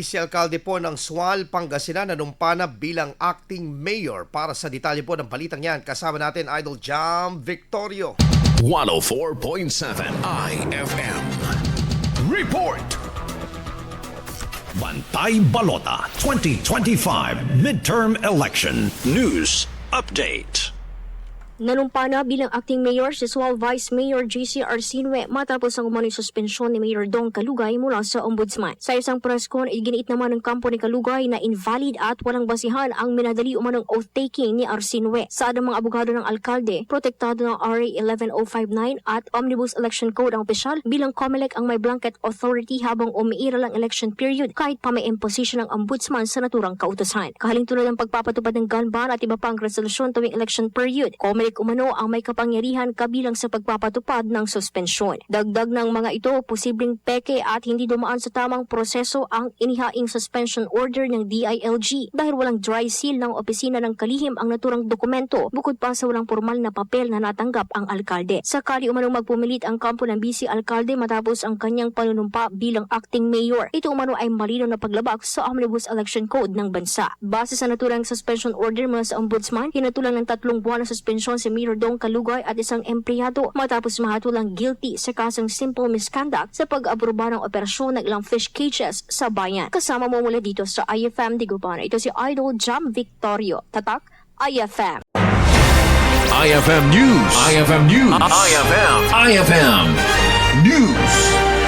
Si Alkalde po ng Sual, Pangasinan, nanumpa na bilang acting mayor. Para sa detalye po ng balitang yan, kasama natin Idol Jam Victorio. 104.7 IFM. Report! Bantay Balota 2025 Midterm Election News Update. Nanumpa na bilang acting mayor si Sual Vice Mayor Arcinue matapos ang umano'y suspensyon ni Mayor Dong Calugay mula sa Ombudsman. Sa isang presscon, iginiit naman ng kampo ni Calugay na invalid at walang basehan ang minadali umanong oath-taking ni Arcinue. Saad ang mga abogado ng Alkalde, protektado ng RA 11059 at Omnibus Election Code ang opisyal, bilang COMELEC ang may blanket authority habang umiiral ang election period kahit pa may imposition ng Ombudsman sa naturang kautusan. Kahaling tulad ng pagpapatupad ng gun ban at iba pang resolusyon tuwing election period, COMELEC umano ang may kapangyarihan kabilang sa pagpapatupad ng suspensyon. Dagdag ng mga ito, posibleng peke at hindi dumaan sa tamang proseso ang inihaing suspension order ng DILG dahil walang dry seal ng opisina ng kalihim ang naturang dokumento bukod pa sa walang formal na papel na natanggap ang alkalde. Sakali umano magpumilit ang kampo ng Bise alkalde matapos ang kanyang panunumpa bilang acting mayor, ito umano ay malinaw na paglabag sa Omnibus Election Code ng bansa. Base sa naturang suspension order mula sa Ombudsman, hinatulan ng 3 buwan na suspensyon si Mayor Dong Calugay at isang empleyado matapos mahatulang guilty sa kasong simple misconduct sa pag-aproba ng operasyon ng ilang fish cages sa bayan. Kasama mo mula dito sa IFM Digubana. Ito si Idol Jam Victorio. Tatak, IFM. IFM News. IFM News. IFM News.